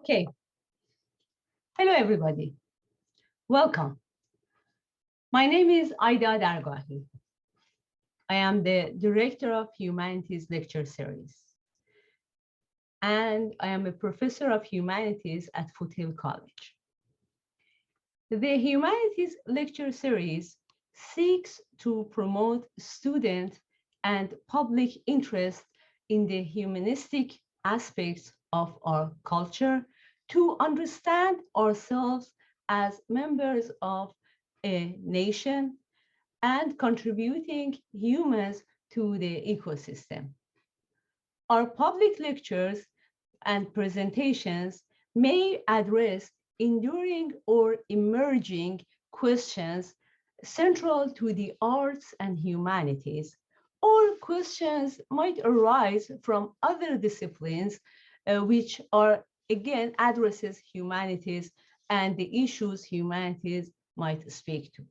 Okay. Hello, everybody. Welcome. My name is Aida Dargahi. I am the Director of Humanities Lecture Series. And I am a Professor of Humanities at Foothill College. The Humanities Lecture Series seeks to promote student and public interest in the humanistic aspects of our culture to understand ourselves as members of a nation and contributing humans to the ecosystem. Our public lectures and presentations may address enduring or emerging questions central to the arts and humanities, or questions might arise from other disciplines which are, again, addresses humanities and the issues humanities might speak to.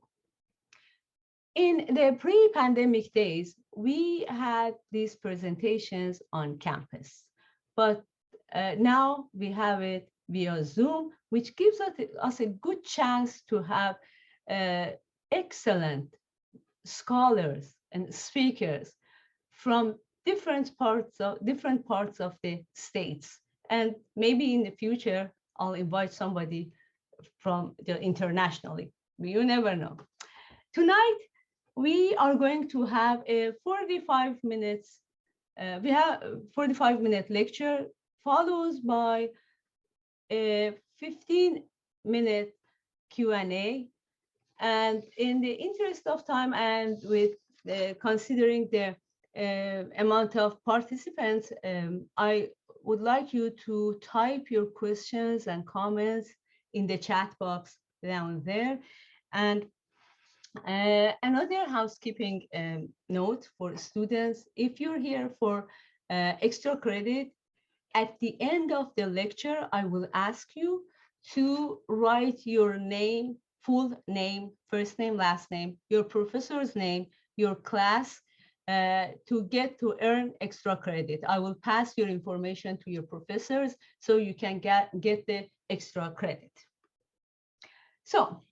In the pre-pandemic days, we had these presentations on campus, but now we have it via Zoom, which gives us a good chance to have excellent scholars and speakers from different parts of the states. And maybe in the future, I'll invite somebody from internationally. You never know. Tonight, we are going to have a 45-minute lecture, followed by a 15-minute Q&A. And in the interest of time and with considering the amount of participants, I would like you to type your questions and comments in the chat box down there. And another housekeeping note for students: if you're here for extra credit, at the end of the lecture, I will ask you to write your name, full name, first name, last name, your professor's name, your class, to earn extra credit. I will pass your information to your professors so you can get the extra credit. So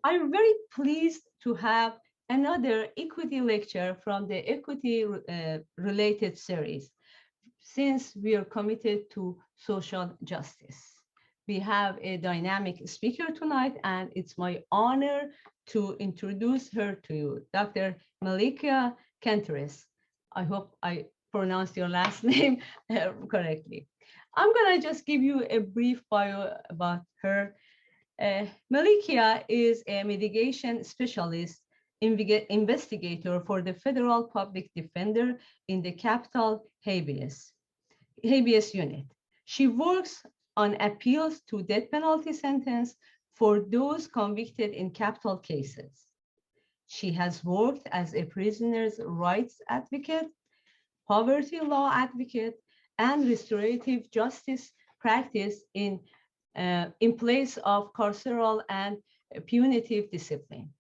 I'm very pleased to have another equity lecture from the equity related series, since we are committed to social justice. We have a dynamic speaker tonight, and it's my honor to introduce her to you, Dr. Malikeya Khantrece. I hope I pronounced your last name correctly. I'm gonna just give you a brief bio about her. Malikeya is a mitigation specialist investigator for the Federal Public Defender in the Capital Habeas Unit. She works on appeals to death penalty sentence for those convicted in capital cases. She has worked as a prisoner's rights advocate, poverty law advocate, and restorative justice practice in place of carceral and punitive discipline.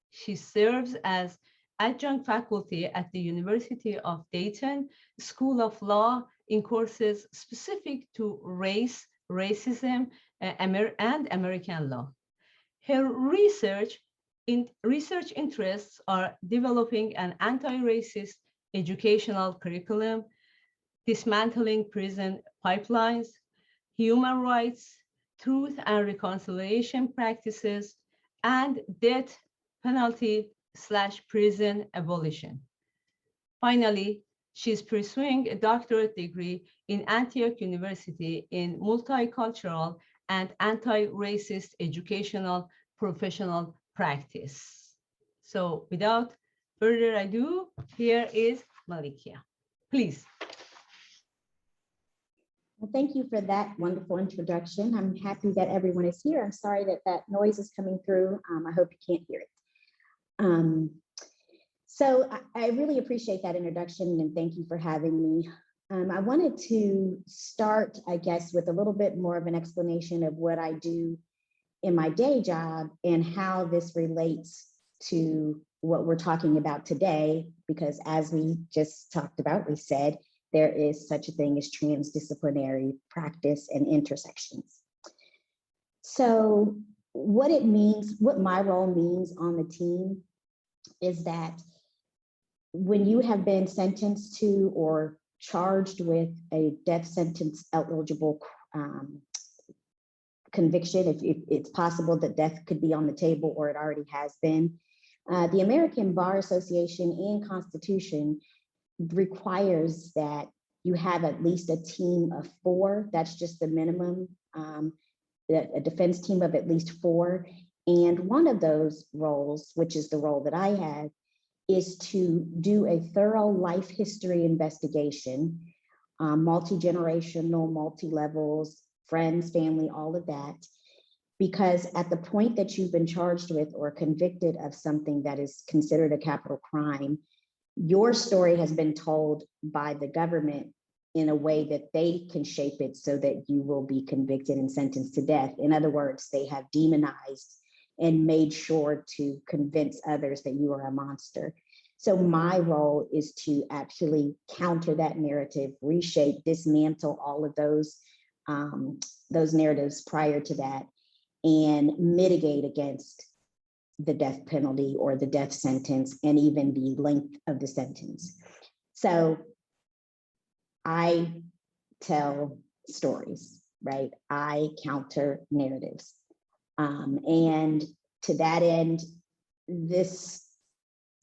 She serves as adjunct faculty at the University of Dayton School of Law in courses specific to race, racism, and American law. Her research interests are developing an anti-racist educational curriculum, dismantling prison pipelines, human rights, truth and reconciliation practices, and death penalty/prison abolition. Finally, she's pursuing a doctorate degree in Antioch University in multicultural and anti-racist educational professional practice. So without further ado, here is Malikeya. Please. Well, thank you for that wonderful introduction. I'm happy that everyone is here. I'm sorry that that noise is coming through. I hope you can't hear it. So I really appreciate that introduction, and thank you for having me. I wanted to start, I guess, with a little bit more of an explanation of what I do in my day job and how this relates to what we're talking about today, because as we just talked about, we said there is such a thing as transdisciplinary practice and intersections. So what it means, what my role means on the team is that when you have been sentenced to or charged with a death sentence eligible conviction, if it's possible that death could be on the table or it already has been, the American Bar Association and Constitution requires that you have at least a team of 4. That's just the minimum, a defense team of at least 4. And one of those roles, which is the role that I had, is to do a thorough life history investigation, multi-generational, multi-levels, friends, family, all of that. Because at the point that you've been charged with or convicted of something that is considered a capital crime, your story has been told by the government in a way that they can shape it so that you will be convicted and sentenced to death. In other words, they have demonized and made sure to convince others that you are a monster. So my role is to actually counter that narrative, reshape, dismantle all of those narratives prior to that, and mitigate against the death penalty or the death sentence and even the length of the sentence. So I tell stories, right? I counter narratives. And to that end, this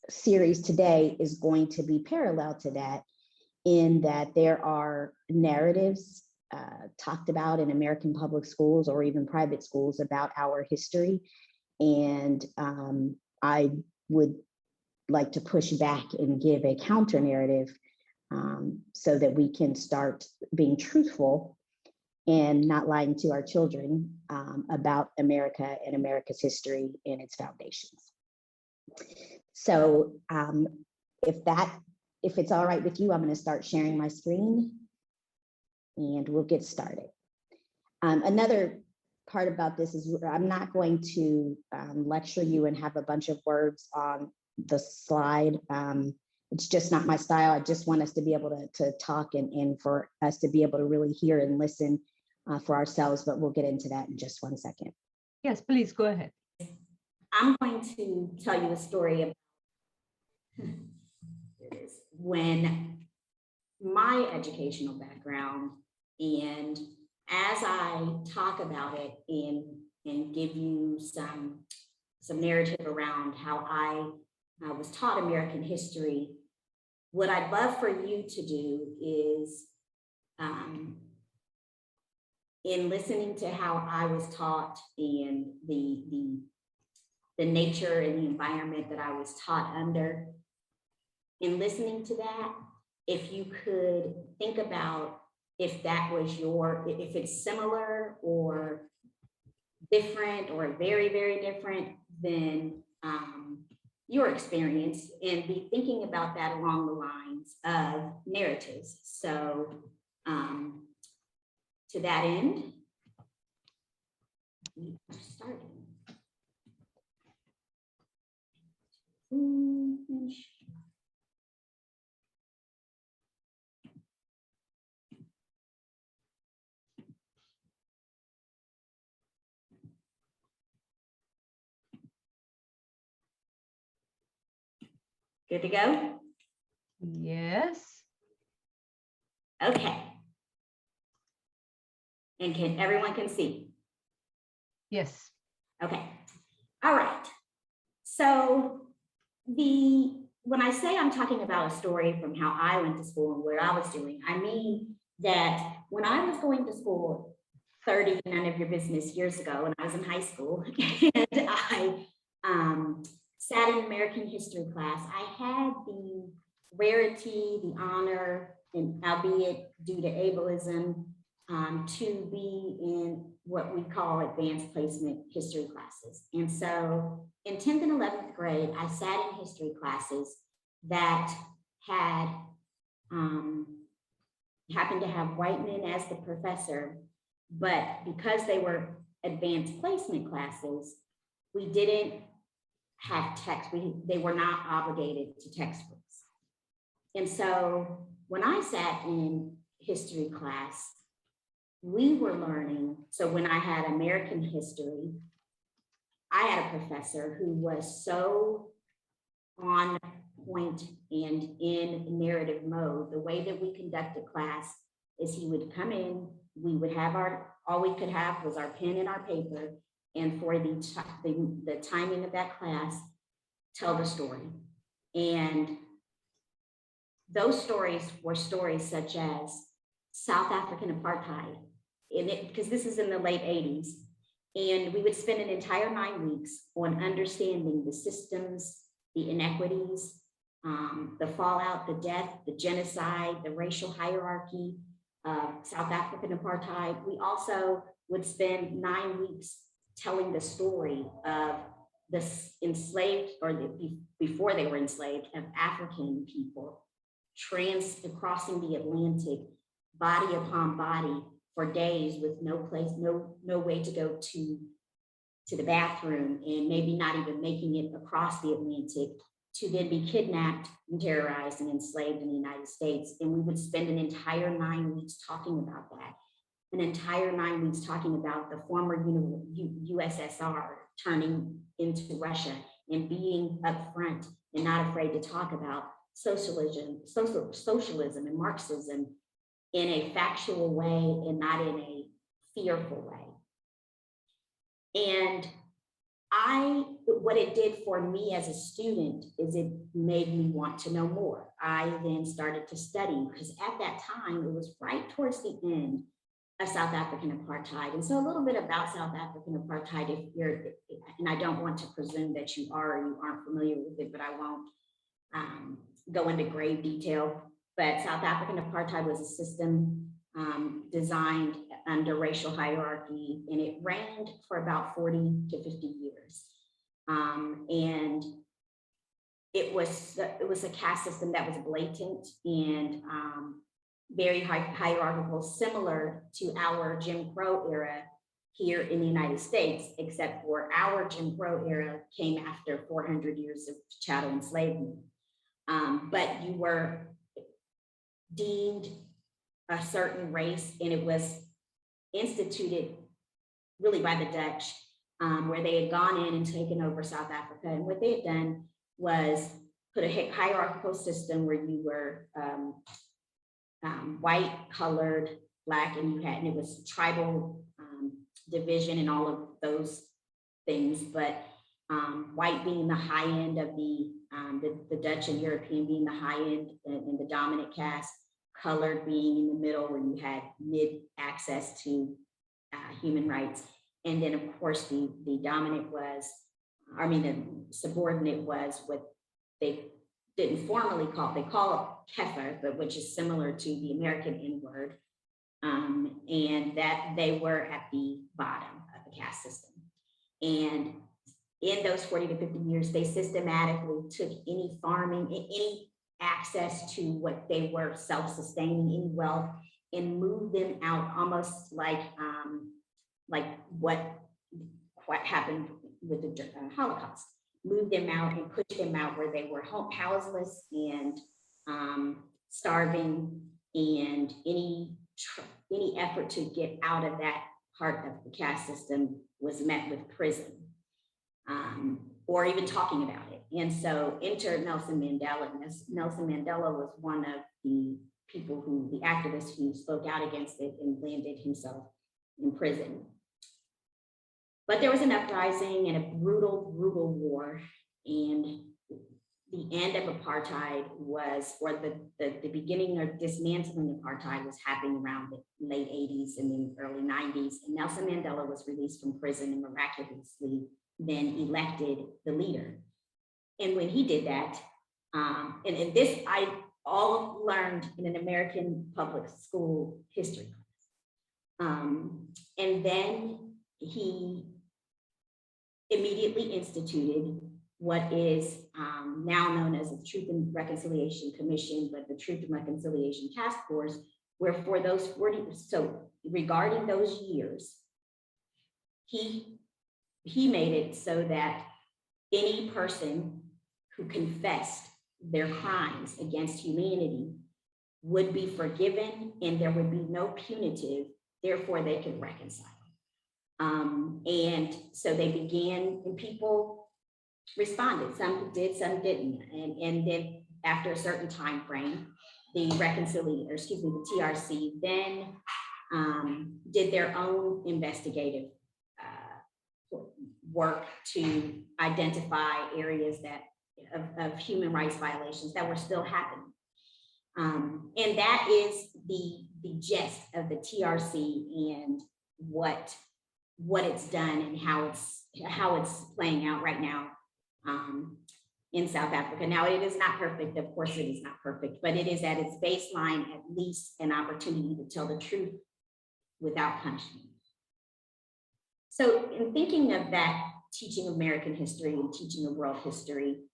series today is going to be parallel to that, in that there are narratives talked about in American public schools or even private schools about our history. And I would like to push back and give a counter narrative so that we can start being truthful and not lying to our children about America and America's history and its foundations. So if it's all right with you, I'm going to start sharing my screen and we'll get started. Another part about this is I'm not going to lecture you and have a bunch of words on the slide. It's just not my style. I just want us to be able to talk and for us to be able to really hear and listen for ourselves, but we'll get into that in just one second. Yes, please go ahead. I'm going to tell you a story about when my educational background, and as I talk about it and give you some narrative around how I was taught American history, what I'd love for you to do is in listening to how I was taught and the nature and the environment that I was taught under, in listening to that, if you could think about if that was if it's similar or different or very, very different than your experience, and be thinking about that along the lines of narratives. So to that end, we started. Good to go? Yes. Okay. And everyone can see? Yes. Okay. All right. So when I say I'm talking about a story from how I went to school and what I was doing, I mean that when I was going to school 30, none of your business years ago, when I was in high school, and I sat in American history class, I had the rarity, the honor, and albeit due to ableism, to be in what we call advanced placement history classes. And so in 10th and 11th grade, I sat in history classes that had happened to have white men as the professor, but because they were advanced placement classes, we didn't have text. They were not obligated to textbooks. And so when I sat in history class, we were learning. So when I had American history, I had a professor who was so on point and in narrative mode. The way that we conducted class is he would come in, we would have all we could have was our pen and our paper. And for the timing of that class, tell the story. And those stories were stories such as South African apartheid, because this is in the late 80s. And we would spend an entire 9 weeks on understanding the systems, the inequities, the fallout, the death, the genocide, the racial hierarchy of South African apartheid. We also would spend 9 weeks telling the story of the enslaved, or before they were enslaved, of African people crossing the Atlantic, body upon body, for days with no place, no way to go to the bathroom, and maybe not even making it across the Atlantic, to then be kidnapped and terrorized and enslaved in the United States. And we would spend an entire 9 weeks talking about that. An entire 9 weeks talking about the former USSR turning into Russia, and being upfront and not afraid to talk about socialism and Marxism in a factual way and not in a fearful way. And what it did for me as a student is it made me want to know more. I then started to study, because at that time, it was right towards the end of South African apartheid. And so a little bit about South African apartheid, and I don't want to presume that you are or you aren't familiar with it, but I won't go into grave detail. But South African apartheid was a system designed under racial hierarchy, and it ran for about 40 to 50 years. And it was a caste system that was blatant and very hierarchical, similar to our Jim Crow era here in the United States, except for our Jim Crow era came after 400 years of chattel enslavement. But you were deemed a certain race, and it was instituted really by the Dutch, where they had gone in and taken over South Africa. And what they had done was put a hierarchical system where you were white, colored, black, and it was tribal division and all of those things, but white being the high end of the Dutch and European being the high end and the dominant caste, colored being in the middle where you had mid access to human rights. And then of course the dominant was, the subordinate was what they didn't formally they call it kefir, but which is similar to the American N-word. And that they were at the bottom of the caste system. And in those 40 to 50 years, they systematically took any farming, any access to what they were self-sustaining, any wealth, and moved them out almost like what happened with the Holocaust. Moved them out and pushed them out where they were houseless and starving, and any effort to get out of that part of the caste system was met with prison, or even talking about it. And so enter Nelson Mandela. Nelson Mandela was one of the people the activists who spoke out against it and landed himself in prison. But there was an uprising and a brutal, brutal war. And the end of apartheid was, or the beginning or dismantling apartheid was happening around the late 80s and then early 90s. And Nelson Mandela was released from prison and miraculously then elected the leader. And when he did that, and this I all learned in an American public school history class. And then he immediately instituted what is now known as the Truth and Reconciliation Commission, but the Truth and Reconciliation Task Force, where for those 40, so regarding those years, he made it so that any person who confessed their crimes against humanity would be forgiven and there would be no punitive, therefore they could reconcile. And so they began, and people responded. Some did, some didn't. And then after a certain time frame, the the TRC then did their own investigative work to identify areas that of human rights violations that were still happening. And that is the gist of the TRC and what it's done and how it's playing out right now in South Africa. Now, it is not perfect. Of course, it is not perfect, but it is at its baseline at least an opportunity to tell the truth without punishment. So in thinking of that, teaching American history and teaching of world history,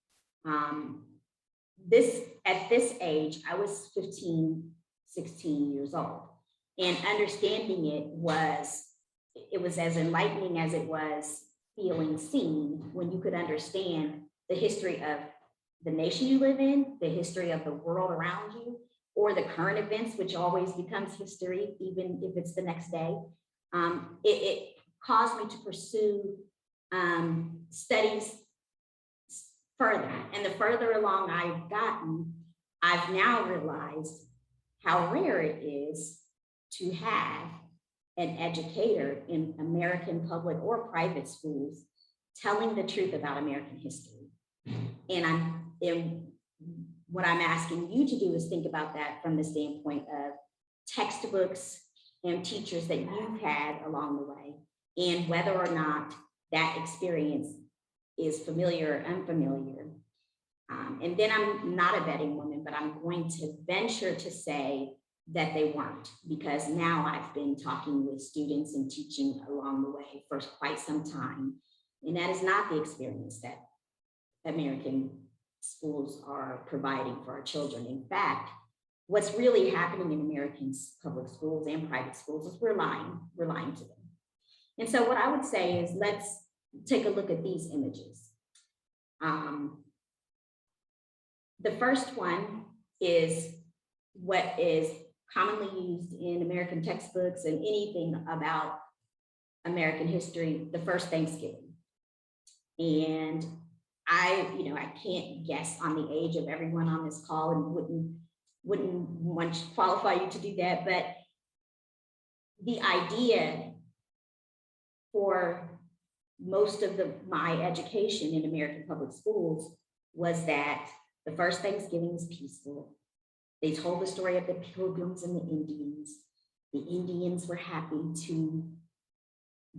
at this age, I was 15, 16 years old, and understanding it was as enlightening as it was feeling seen when you could understand the history of the nation you live in, the history of the world around you, or the current events, which always becomes history, even if it's the next day. It caused me to pursue studies further. And the further along I've gotten, I've now realized how rare it is to have an educator in American public or private schools telling the truth about American history. And what I'm asking you to do is think about that from the standpoint of textbooks and teachers that you've had along the way, and whether or not that experience is familiar or unfamiliar. And then I'm not a betting woman, but I'm going to venture to say that they weren't, because now I've been talking with students and teaching along the way for quite some time. And that is not the experience that American schools are providing for our children. In fact, what's really happening in American public schools and private schools is we're lying to them. And so what I would say is, let's take a look at these images. The first one is what is commonly used in American textbooks and anything about American history, the first Thanksgiving. And I can't guess on the age of everyone on this call, and wouldn't want to qualify you to do that, but the idea for most of my education in American public schools was that the first Thanksgiving was peaceful. They told the story of the Pilgrims and the Indians. The Indians were happy to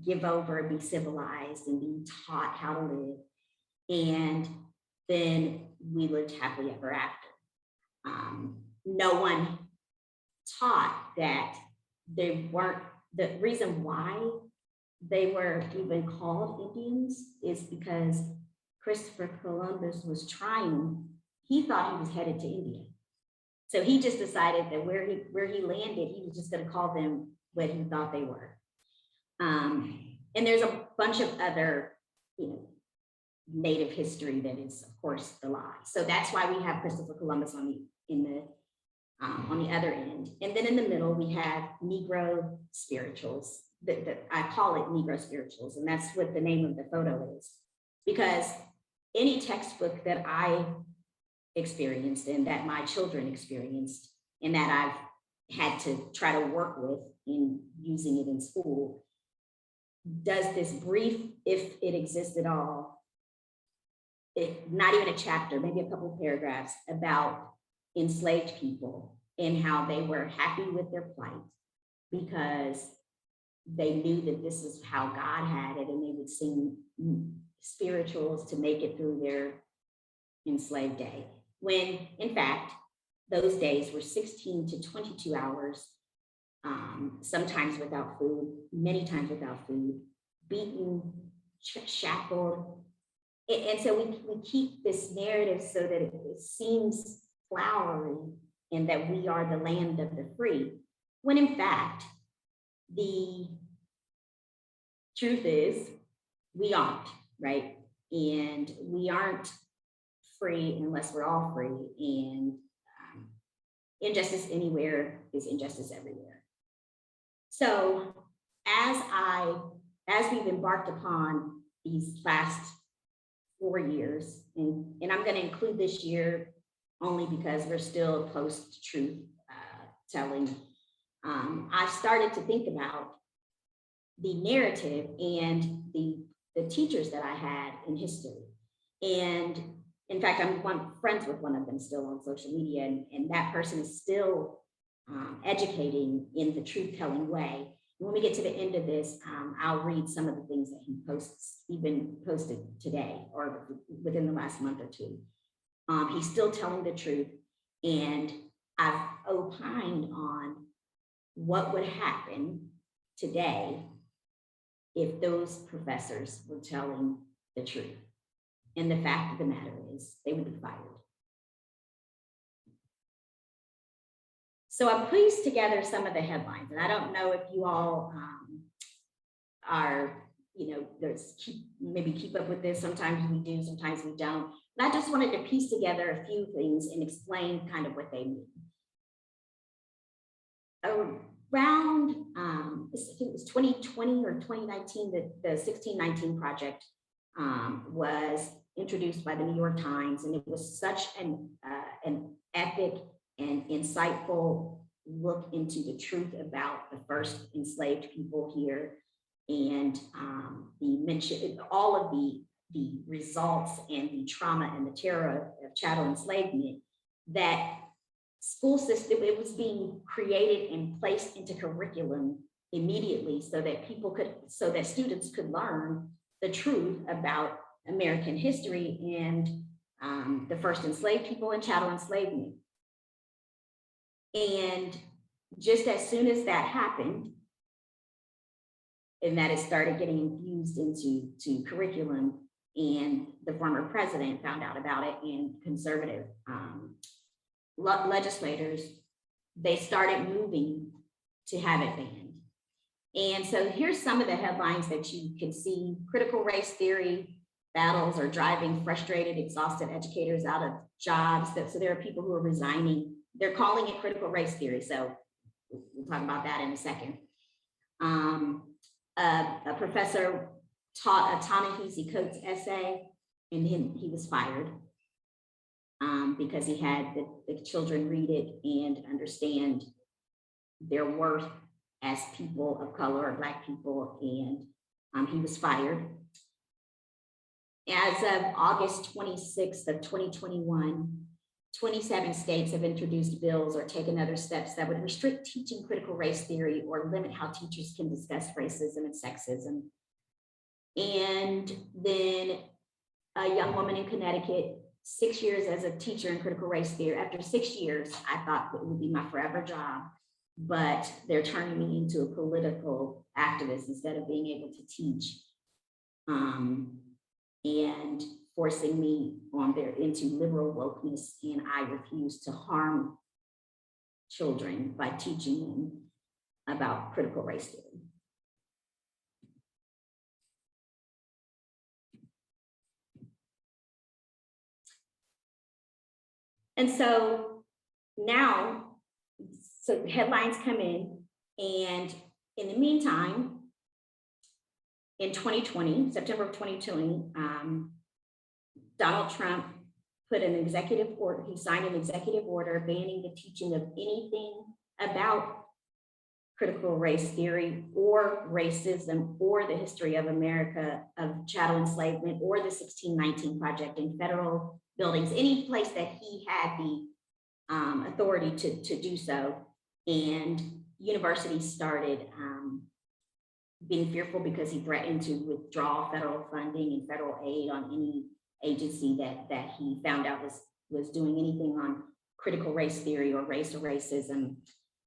give over, be civilized, and be taught how to live. And then we lived happily ever after. No one taught that they weren't, the reason why they were even called Indians is because Christopher Columbus was he thought he was headed to India. So he just decided that where he landed, he was just going to call them what he thought they were. And there's a bunch of other, native history that is, of course, the lie. So that's why we have Christopher Columbus on the other end. And then in the middle, we have Negro spirituals. I call it Negro spirituals, and that's what the name of the photo is. Because any textbook that I experienced and that my children experienced and that I've had to try to work with in using it in school does this brief, if it exists at all, not even a chapter, maybe a couple of paragraphs about enslaved people and how they were happy with their plight because they knew that this is how God had it, and they would sing spirituals to make it through their enslaved day. When in fact, those days were 16 to 22 hours, sometimes without food, many times without food, beaten, shackled. And so we keep this narrative so that it seems flowery and that we are the land of the free, when in fact, the truth is we aren't, right? And we aren't free unless we're all free. And injustice anywhere is injustice everywhere. So as we've embarked upon these last 4 years, and I'm going to include this year only because we're still post-truth telling, I started to think about the narrative and the teachers that I had in history. And in fact, I'm friends with one of them still on social media, and that person is still educating in the truth-telling way. When we get to the end of this, I'll read some of the things that he posts, even posted today or within the last month or two. He's still telling the truth, and I've opined on what would happen today if those professors were telling the truth. And the fact of the matter is, they would be fired. So I pieced together some of the headlines, and I don't know if you all are, maybe keep up with this. Sometimes we do, sometimes we don't. And I just wanted to piece together a few things and explain kind of what they mean. Around, I think it was 2020 or 2019 that the 1619 Project was introduced by the New York Times, and it was such an epic and insightful look into the truth about the first enslaved people here, and the mention, all of the results and the trauma and the terror of chattel enslavement, that school system, it was being created and placed into curriculum immediately so that students could learn the truth about American history and the first enslaved people and chattel enslavement. And just as soon as that happened, and that it started getting infused into curriculum, and the former president found out about it, and conservative legislators, they started moving to have it banned. And so here's some of the headlines that you can see. Critical race theory battles are driving frustrated, exhausted educators out of jobs. So there are people who are resigning. They're calling it critical race theory. So we'll talk about that in a second. A professor taught a Ta-Nehisi Coates essay, and he was fired because he had the children read it and understand their worth as people of color or Black people, and he was fired. As of August 26th of 2021, 27 states have introduced bills or taken other steps that would restrict teaching critical race theory or limit how teachers can discuss racism and sexism. And then a young woman in Connecticut, 6 years as a teacher in critical race theory. After 6 years, I thought it would be my forever job, but they're turning me into a political activist instead of being able to teach, and forcing me into liberal wokeness. And I refuse to harm children by teaching them about critical race theory. And so now, so headlines come in, and in the meantime, in 2020, September of 2020, Donald Trump put an executive order, he signed an executive order banning the teaching of anything about critical race theory or racism or the history of America, of chattel enslavement, or the 1619 Project in federal buildings, any place that he had the authority to do so. And universities started being fearful because he threatened to withdraw federal funding and federal aid on any agency that he found out was doing anything on critical race theory or race or racism.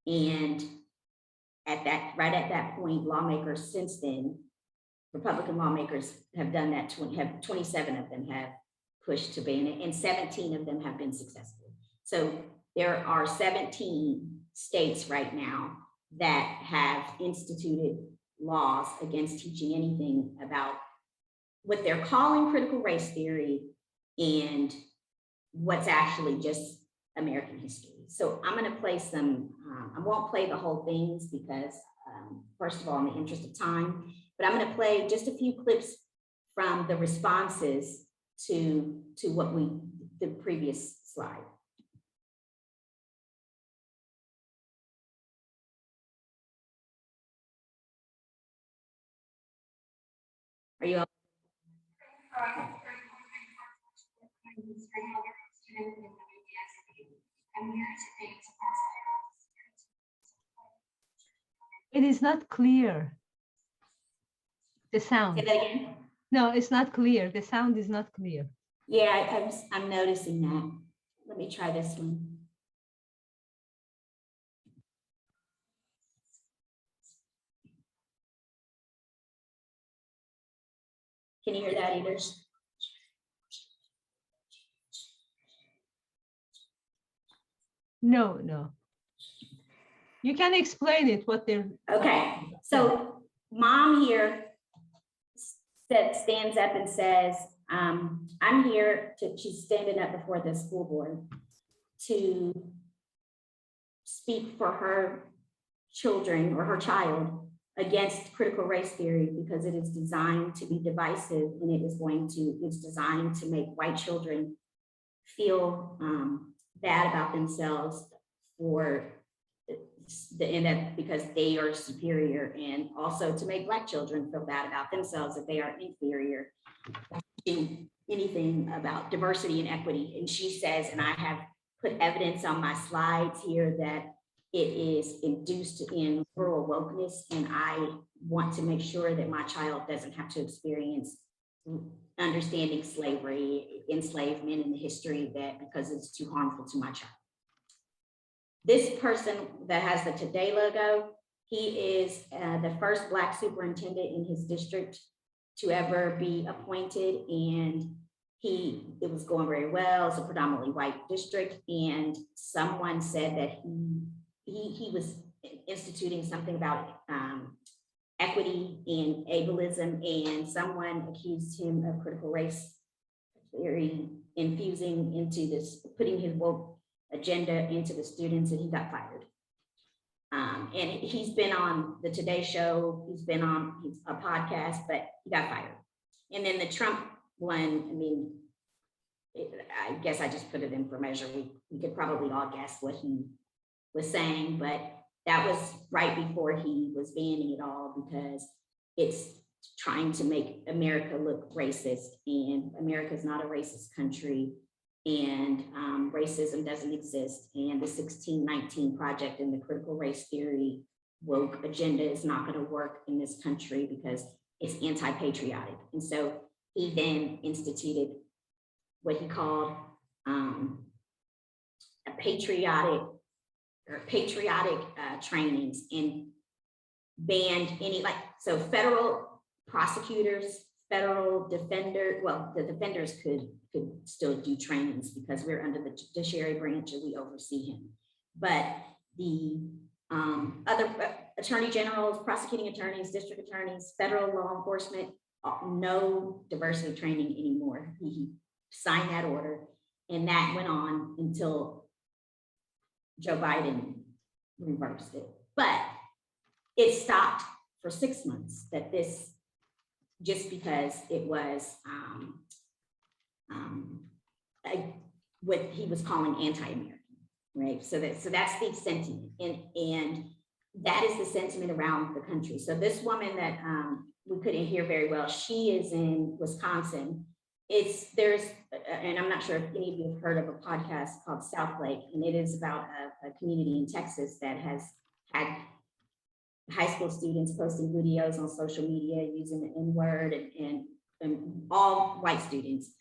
And right at that point, lawmakers since then, Republican lawmakers have done that, 27 of them have pushed to ban it, and 17 of them have been successful. So there are 17 states right now that have instituted laws against teaching anything about what they're calling critical race theory and what's actually just American history. So I'm going to play some, I won't play the whole things because, first of all, in the interest of time, but I'm going to play just a few clips from the responses to what the previous slide. Are you all? It is not clear. The sound. Say that again? No, it's not clear. The sound is not clear. Yeah, I'm noticing that. Let me try this one. Can you hear that either? No, no. You can explain it, what they're. Okay, so mom here stands up and says, I'm here to, she's standing up before the school board to speak for her children or her child against critical race theory because it is designed to be divisive and it's designed to make white children feel bad about themselves for because they are superior, and also to make Black children feel bad about themselves if they are inferior to anything about diversity and equity. And she says, and I have put evidence on my slides here, that it is induced in rural wokeness, and I want to make sure that my child doesn't have to experience understanding slavery, enslavement, and the history of that because it's too harmful to my child. This person that has the Today logo, he is the first Black superintendent in his district to ever be appointed, and it was going very well. It's a predominantly white district, and someone said that he was instituting something about equity and ableism, and someone accused him of critical race theory infusing into this, putting his woke agenda into the students, and he got fired. And he's been on the Today Show, he's been on a podcast, but he got fired. And then the Trump one, I mean, I guess I just put it in for measure. We could probably all guess what he was saying, but that was right before he was banning it all because it's trying to make America look racist, and America is not a racist country, and racism doesn't exist, and the 1619 Project and the critical race theory woke agenda is not going to work in this country because it's anti-patriotic. And so he then instituted what he called a patriotic trainings, and banned any, so federal prosecutors, federal defender, well, the defenders could still do trainings because we're under the judiciary branch and we oversee him. But the other attorney generals, prosecuting attorneys, district attorneys, federal law enforcement, no diversity training anymore. He signed that order, and that went on until Joe Biden reversed it. But it stopped for 6 months, that this, just because it was what he was calling anti-American, right? So that's the sentiment, and that is the sentiment around the country. So this woman that we couldn't hear very well, she is in Wisconsin. And I'm not sure if any of you have heard of a podcast called South Lake, and it is about a community in Texas that has had high school students posting videos on social media using the N-word, and all white students.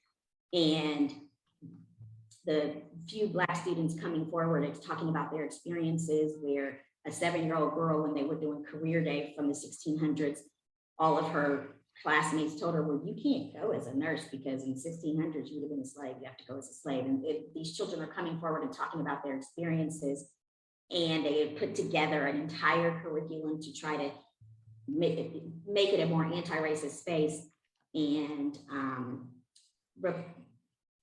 And the few Black students coming forward and talking about their experiences, where a 7-year-old girl, when they were doing career day from the 1600s, all of her classmates told her, well, you can't go as a nurse because in 1600s you would have been a slave, you have to go as a slave. And these children are coming forward and talking about their experiences, and they had put together an entire curriculum to try to make it a more anti-racist space. And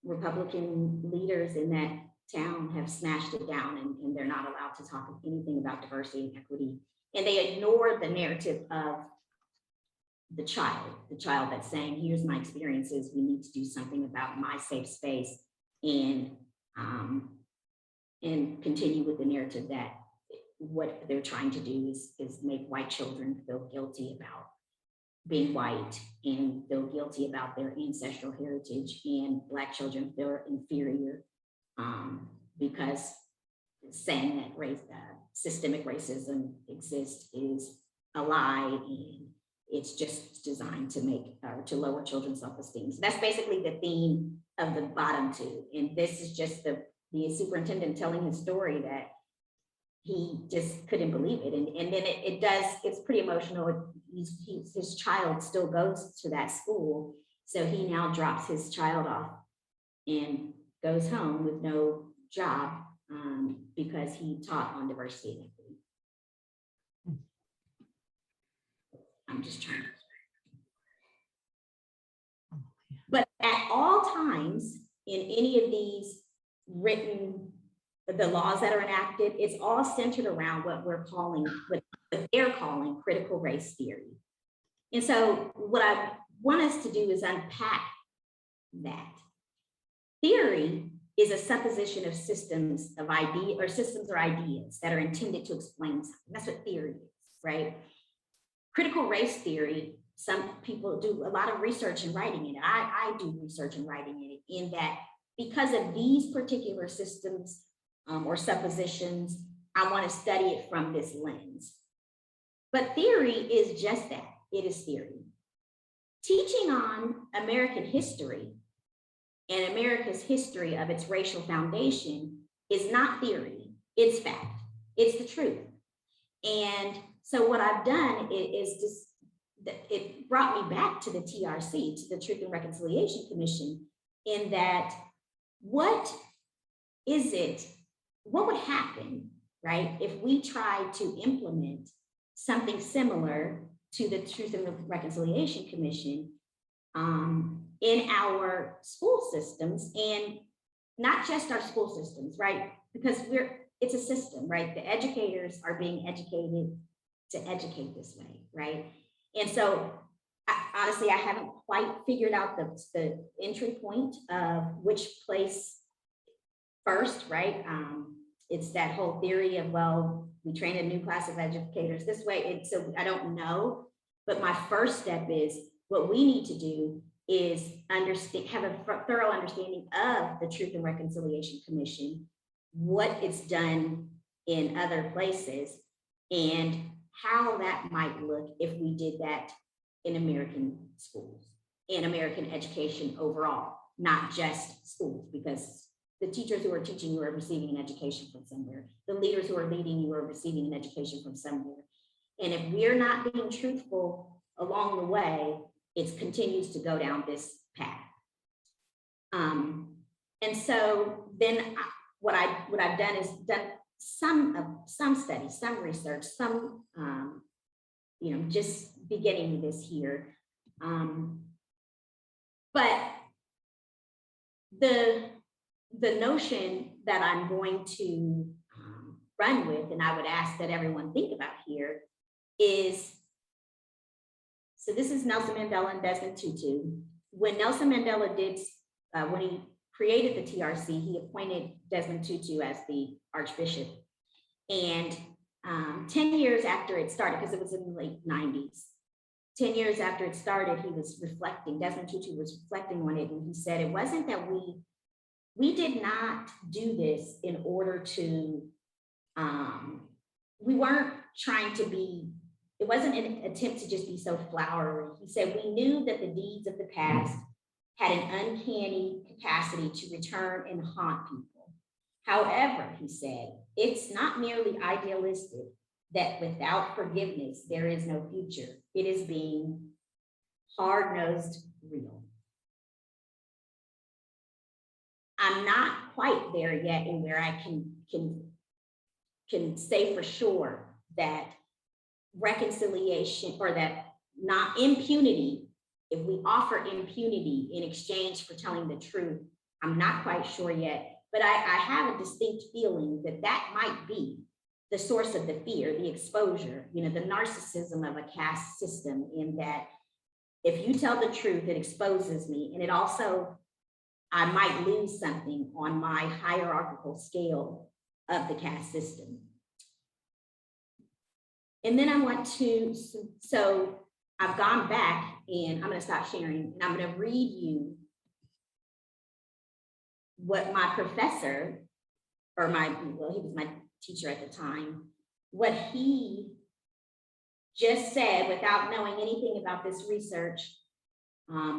Republican leaders in that town have smashed it down, and they're not allowed to talk anything about diversity and equity. And they ignore the narrative of the child that's saying, here's my experiences, we need to do something about my safe space, and continue with the narrative that what they're trying to do is make white children feel guilty about being white and feel guilty about their ancestral heritage, and Black children feel inferior because saying that systemic racism exists is a lie, and it's just designed to make to lower children's self-esteem. So that's basically the theme of the bottom two. And this is just the superintendent telling his story that he just couldn't believe it. And then it's pretty emotional. His child still goes to that school. So he now drops his child off and goes home with no job because he taught on diversity and equity. I'm just trying to. But at all times in any of these written, the laws that are enacted, it's all centered around what they're calling critical race theory. And so what I want us to do is unpack that. Theory is a supposition of systems or ideas that are intended to explain something. That's what theory is, right? Critical race theory, some people do a lot of research and writing in it. I do research and writing in it, in that because of these particular systems or suppositions, I want to study it from this lens. But theory is just that, it is theory. Teaching on American history and America's history of its racial foundation is not theory, it's fact, it's the truth. And so what I've done is just, it brought me back to the TRC, to the Truth and Reconciliation Commission, in that what would happen, right, if we tried to implement something similar to the Truth and Reconciliation Commission in our school systems, and not just our school systems, right? Because it's a system, right? The educators are being educated to educate this way, right? And so honestly, I haven't quite figured out the entry point of which place first, right? It's that whole theory of, well, we train a new class of educators this way. So I don't know, but my first step is what we need to do is have a thorough understanding of the Truth and Reconciliation Commission, what it's done in other places, and how that might look if we did that in American schools, in American education overall, not just schools, because the teachers who are teaching you are receiving an education from somewhere. The leaders who are leading you are receiving an education from somewhere. And if we're not being truthful along the way, it continues to go down this path. And so then what I've done is done some studies, some research, some just beginning this here. But the notion that I'm going to run with, and I would ask that everyone think about here, is, so this is Nelson Mandela and Desmond Tutu. When Nelson Mandela when he created the TRC, he appointed Desmond Tutu as the Archbishop. And 10 years after it started, because it was in the late 90s, 10 years after it started, he was reflecting, Desmond Tutu was reflecting on it, and he said, it wasn't that we did not do this in order to, we weren't trying to be, it wasn't an attempt to just be so flowery. He said, we knew that the deeds of the past had an uncanny capacity to return and haunt people. However, he said, it's not merely idealistic that without forgiveness, there is no future. It is being hard-nosed real. I'm not quite there yet in where I can say for sure that reconciliation, or that not impunity, if we offer impunity in exchange for telling the truth, I'm not quite sure yet, but I have a distinct feeling that that might be the source of the fear, the exposure, you know, the narcissism of a caste system, in that if you tell the truth, it exposes me. And it also, I might lose something on my hierarchical scale of the caste system. And then I want to, so I've gone back and I'm going to stop sharing and I'm going to read you what my professor, or well, he was my teacher at the time, what he just said without knowing anything about this research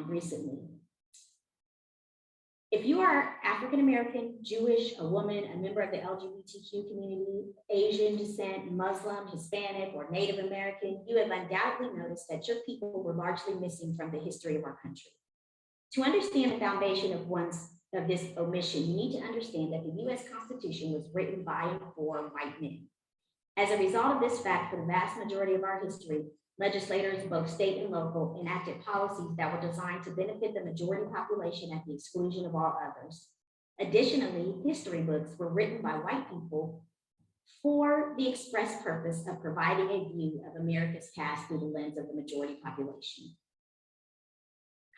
recently. If you are African-American, Jewish, a woman, a member of the LGBTQ community, Asian descent, Muslim, Hispanic, or Native American, you have undoubtedly noticed that your people were largely missing from the history of our country. To understand the foundation of this omission, you need to understand that the US Constitution was written by and for white men. As a result of this fact, for the vast majority of our history, legislators, both state and local, enacted policies that were designed to benefit the majority population at the exclusion of all others. Additionally, history books were written by white people for the express purpose of providing a view of America's past through the lens of the majority population.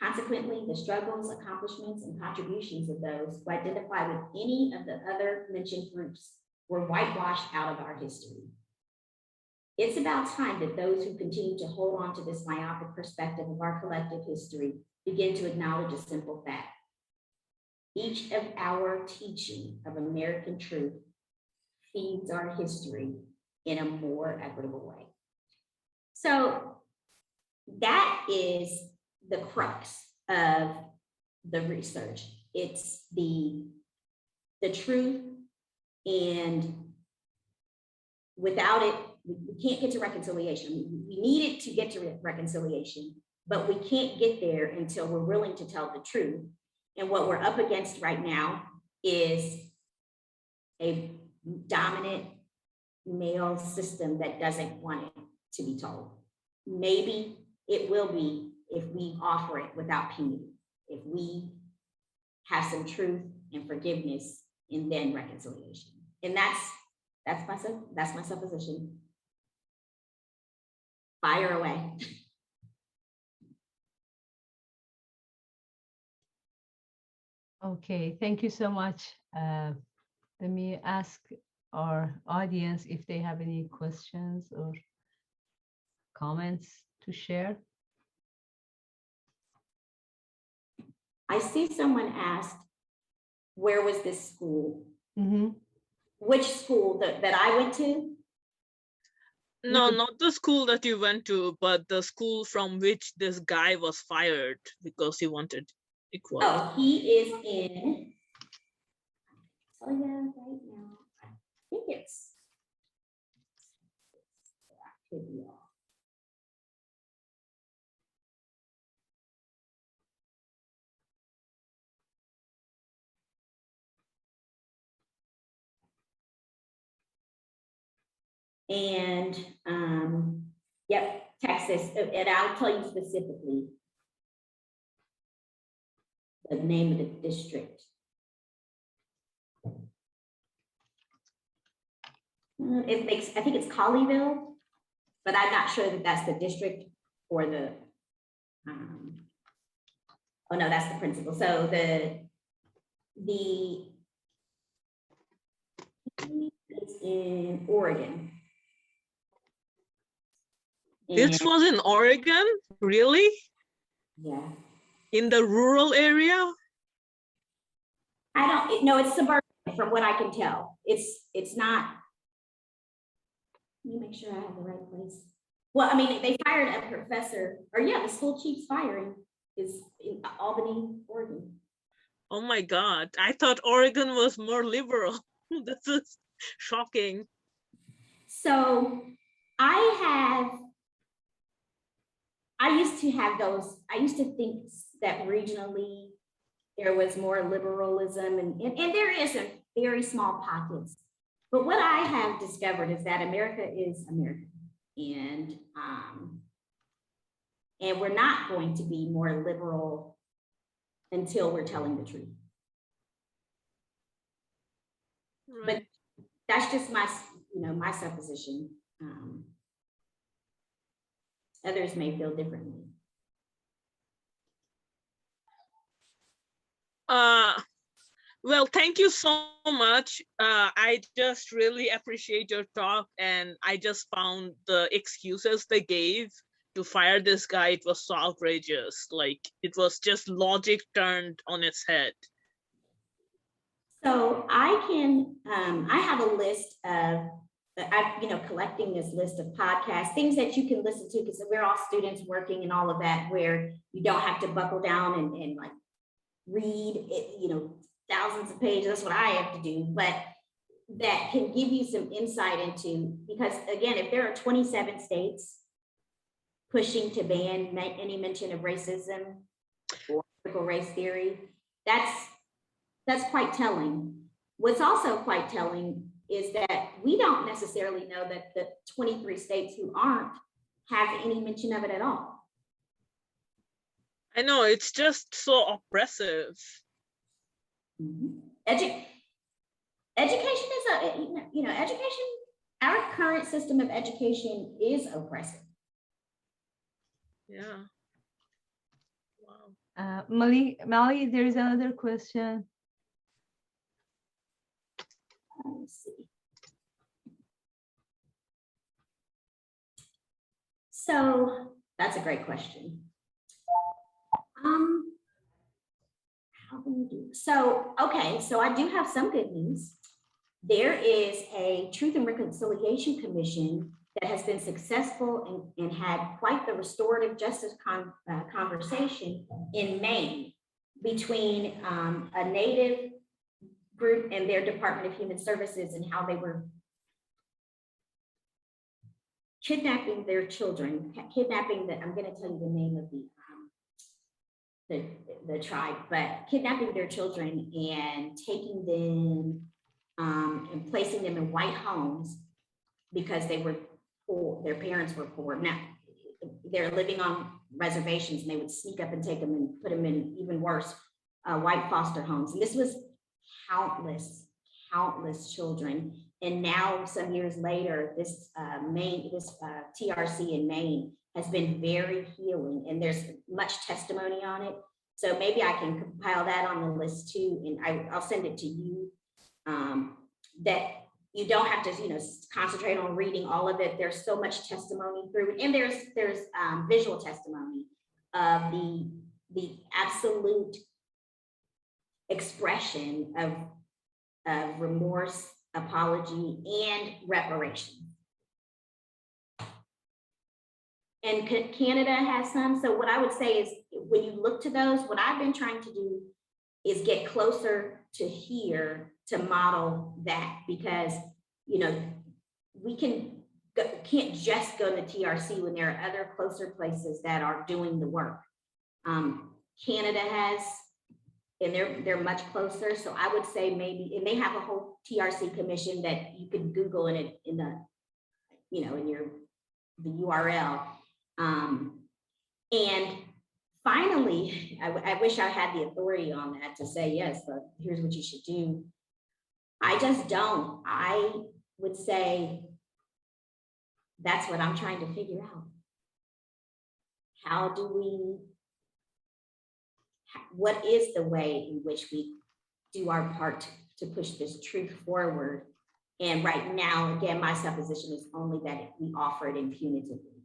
Consequently, the struggles, accomplishments, and contributions of those who identify with any of the other mentioned groups were whitewashed out of our history. It's about time that those who continue to hold on to this myopic perspective of our collective history begin to acknowledge a simple fact. Each of our teaching of American truth feeds our history in a more equitable way. So that is the crux of the research. It's the truth, and without it, we can't get to reconciliation. We need it to get to reconciliation, but we can't get there until we're willing to tell the truth. And what we're up against right now is a dominant male system that doesn't want it to be told. Maybe it will be if we offer it without punity, if we have some truth and forgiveness and then reconciliation. And that's my supposition. Fire away. Okay, thank you so much. Let me ask our audience if they have any questions or comments to share. I see someone asked, where was this school? Mm-hmm. Which school that I went to? No, not the school that you went to, but the school from which this guy was fired because he wanted equality. Oh, he is in, oh yeah, right now. I think it's, I could be off. And yep, Texas, and I'll tell you specifically the name of the district. It makes, I think it's Colleyville, but I'm not sure that that's the district or the, oh no, that's the principal. So it's in Oregon. This was in Oregon? Really? Yeah. In the rural area? I don't know, it's suburban from what I can tell. It's not, let me make sure I have the right place. Well, I mean, they fired a professor, or yeah, the school chief's firing is in Albany, Oregon. Oh my God, I thought Oregon was more liberal. This is shocking. So I used to have those, I used to think that regionally there was more liberalism and there is a very small pockets. But what I have discovered is that America is American, and we're not going to be more liberal until we're telling the truth. But that's just my, my supposition. Others may feel differently. Well, thank you so much. I just really appreciate your talk, and I just found the excuses they gave to fire this guy, it was so outrageous. Like, it was just logic turned on its head. So I have a list of, collecting this list of podcasts, things that you can listen to, because we're all students working and all of that, where you don't have to buckle down and like read it, thousands of pages. That's what I have to do, but that can give you some insight into, because again, if there are 27 states pushing to ban any mention of racism or critical race theory, that's quite telling. What's also quite telling is that we don't necessarily know that the 23 states who aren't have any mention of it at all. I know, it's just so oppressive. Mm-hmm. Education is education, our current system of education is oppressive. Yeah. Wow. Mali, there is another question. Let's see. So that's a great question. How can we do? So, okay, so I do have some good news. There is a Truth and Reconciliation Commission that has been successful and had quite the restorative justice conversation in Maine between a Native group and their Department of Human Services, and how they were kidnapping their children, I'm going to tell you the name of the tribe, but kidnapping their children and taking them and placing them in white homes because they were poor, their parents were poor. Now, they're living on reservations, and they would sneak up and take them and put them in, even worse, white foster homes. And this was countless children. And now, some years later, this TRC in Maine has been very healing, and there's much testimony on it. So maybe I can compile that on the list too, and I'll send it to you. That you don't have to, concentrate on reading all of it. There's so much testimony through it, and there's visual testimony of the absolute expression of remorse, apology, and reparation. And Canada has some. So what I would say is, when you look to those, what I've been trying to do is get closer to here to model that, because, we can't just go to TRC when there are other closer places that are doing the work. Canada has, and they're much closer. So I would say maybe, and they have a whole TRC commission that you can Google in the URL. And finally, I wish I had the authority on that to say, yes, but here's what you should do. I just don't. I would say that's what I'm trying to figure out. What is the way in which we do our part to push this truth forward? And right now, again, my supposition is only that we offer it impunitively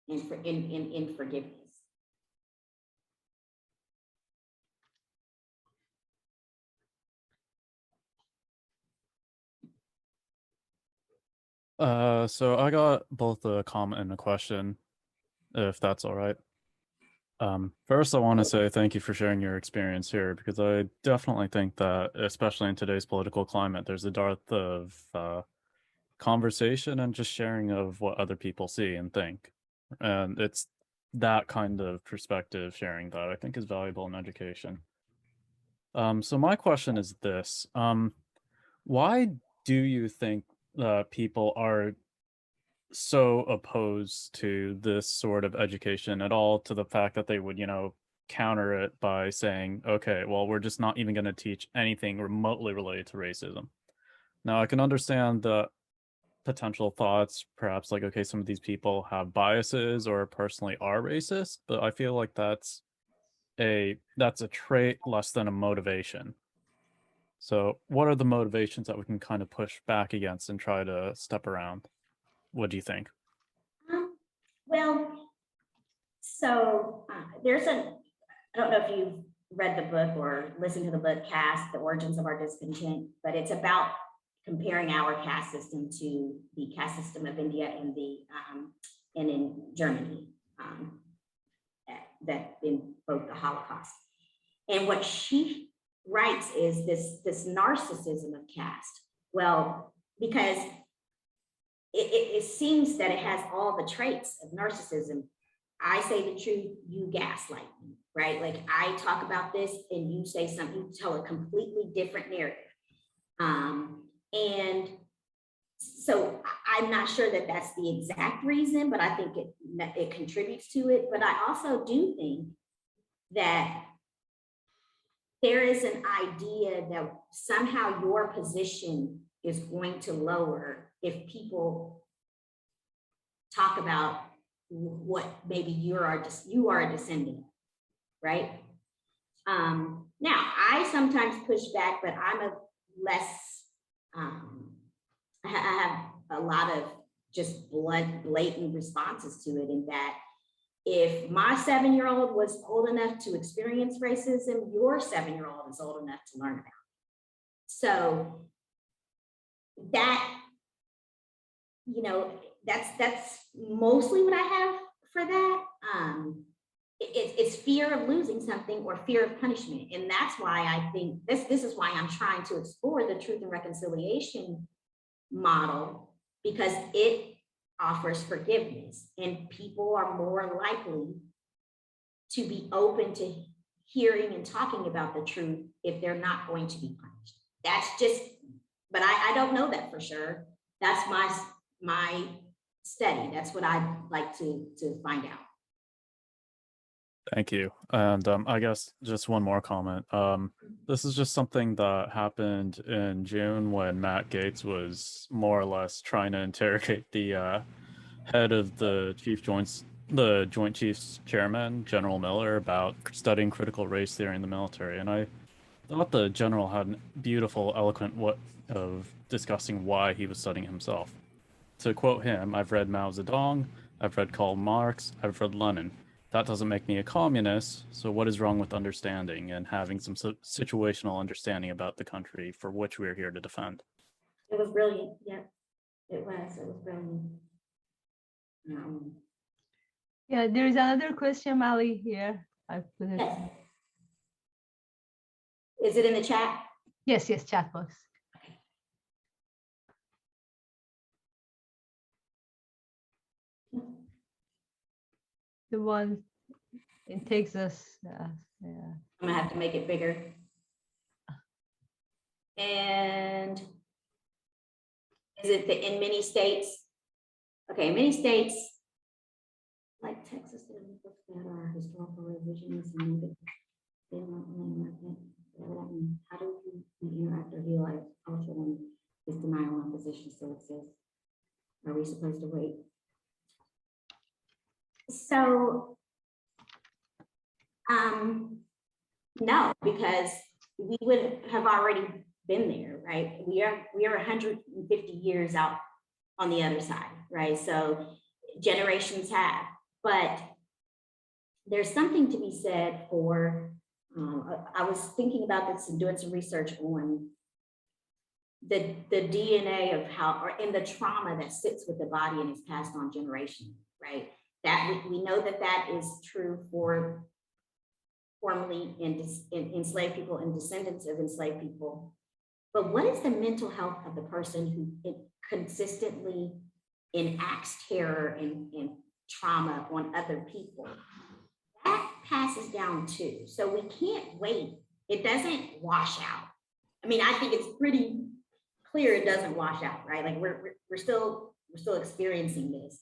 and in forgiveness. So I got both a comment and a question, if that's all right. First, I want to say thank you for sharing your experience here, because I definitely think that, especially in today's political climate, there's a dearth of conversation and just sharing of what other people see and think. And it's that kind of perspective sharing that I think is valuable in education. So my question is this. Why do you think people are so opposed to this sort of education at all, to the fact that they would, counter it by saying, okay, well, we're just not even going to teach anything remotely related to racism? Now I can understand the potential thoughts, perhaps like, okay, some of these people have biases or personally are racist, but I feel like that's a trait less than a motivation. So what are the motivations that we can kind of push back against and try to step around? What do you think? Well, so there's I don't know if you've read the book or listened to the book Caste, The Origins of Our Discontent, but it's about comparing our caste system to the caste system of India and in Germany, that in both the Holocaust. And what she writes is this narcissism of caste. Well, because it seems that it has all the traits of narcissism. I say the truth, you gaslight me, right? Like I talk about this and you say something, you tell a completely different narrative. And so I'm not sure that that's the exact reason, but I think it contributes to it. But I also do think that there is an idea that somehow your position is going to lower if people talk about what maybe you are a descendant, right? Now I sometimes push back, but I'm a less, I have a lot of just blatant responses to it, in that if my 7-year-old was old enough to experience racism, your 7-year-old is old enough to learn about it. So that, that's mostly what I have for that. It's fear of losing something or fear of punishment. And that's why I think this is why I'm trying to explore the truth and reconciliation model, because it offers forgiveness and people are more likely to be open to hearing and talking about the truth if they're not going to be punished. That's just, but I don't know that for sure. That's my study. That's what I'd like to find out. Thank you. And I guess just one more comment. This is just something that happened in June when Matt Gaetz was more or less trying to interrogate the head of the Joint Chiefs Chairman, General Miller, about studying critical race theory in the military. And I thought the general had a beautiful, eloquent way of discussing why he was studying himself. To quote him, I've read Mao Zedong, I've read Karl Marx, I've read Lenin. That doesn't make me a communist, so what is wrong with understanding and having some situational understanding about the country for which we are here to defend? It was brilliant. Yeah, it was brilliant. Yeah, there is another question, Mali, here. I put it. Yes. Is it in the chat? Yes, chat box. The one in Texas. Yeah. I'm gonna have to make it bigger. And is it in many states? Okay, many states like Texas that are historical revisions and they don't really like it. How do we interact or realize culture when this denial and opposition still exists? Are we supposed to wait? So, no, because we would have already been there, right? We are 150 years out on the other side, right? So generations have, but there's something to be said for, I was thinking about this and doing some research on the DNA of how, or in the trauma that sits with the body and is passed on generation, right? That we know that is true for formerly enslaved people and descendants of enslaved people. But what is the mental health of the person who consistently enacts terror and trauma on other people? That passes down too. So we can't wait. It doesn't wash out. I mean, I think it's pretty clear it doesn't wash out, right? Like we're still experiencing this.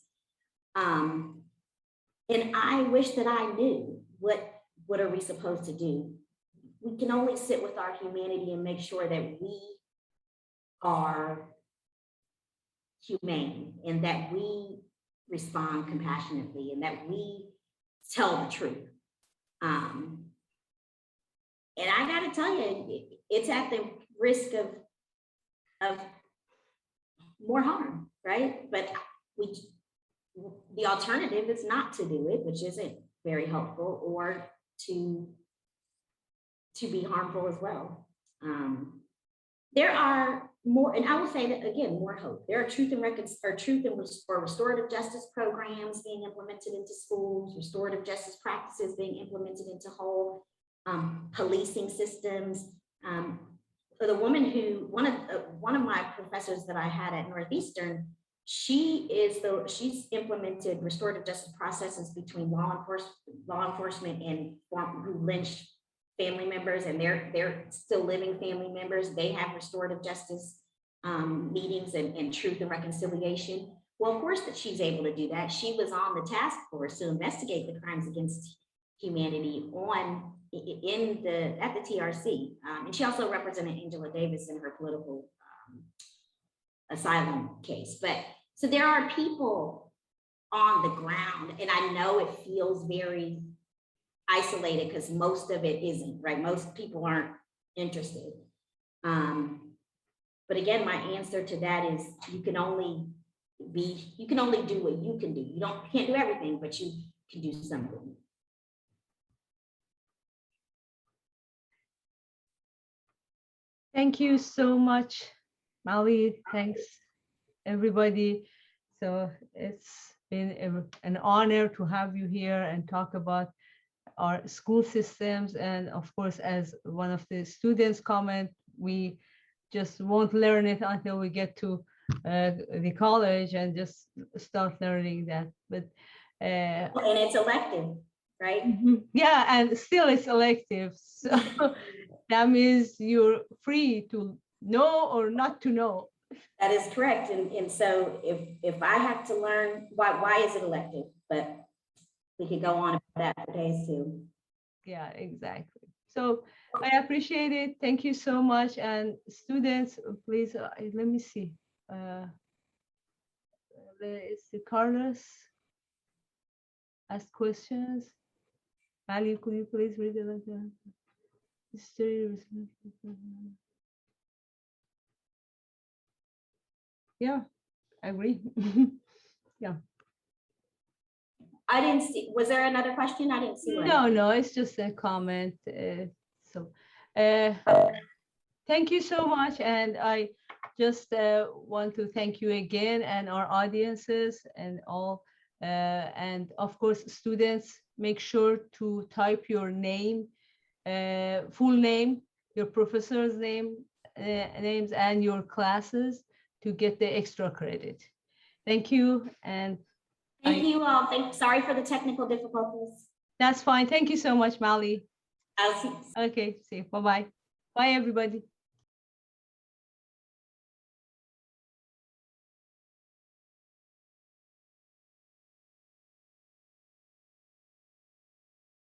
And I wish that I knew what are we supposed to do. We can only sit with our humanity and make sure that we are humane and that we respond compassionately and that we tell the truth. And I got to tell you, it's at the risk of more harm, right? But the alternative is not to do it, which isn't very helpful, or to be harmful as well. There are more, and I will say that again, more hope. There are truth and restorative justice programs being implemented into schools, restorative justice practices being implemented into whole policing systems. For the woman who, one of my professors that I had at Northeastern, she's implemented restorative justice processes between law enforcement and who lynched family members, and they're still living family members. They have restorative justice meetings and truth and reconciliation. Well, of course that she's able to do that. She was on the task force to investigate the crimes against humanity at the TRC. And she also represented Angela Davis in her political asylum case. But so there are people on the ground, and I know it feels very isolated because most of it isn't, right? Most people aren't interested. But again, my answer to that is you can only do what you can do. You can't do everything, but you can do something. Thank you so much, Mali. Thanks, everybody. So it's been an honor to have you here and talk about our school systems. And of course, as one of the students comment, we just won't learn it until we get to the college and just start learning that. But and it's elective, right? Yeah, and still it's elective. So that means you're free to know or not to know. That is correct. And so if I have to learn why is it elective, but we could go on about that for days too. Yeah, exactly. So I appreciate it. Thank you so much. And students, please, let me see. Let's see, Carlos, ask questions. Ali, could you please read it like that? History. Yeah, I agree. Yeah. I didn't see, was there another question? I didn't see one. No, it's just a comment. Thank you so much. And I just want to thank you again and our audiences and all. And of course, students, make sure to type your name, full name, your professor's names, and your classes to get the extra credit. Thank you. And thank you all. Sorry for the technical difficulties. That's fine. Thank you so much, Mali. I'll see. Okay, see you. Bye-bye. Bye, everybody.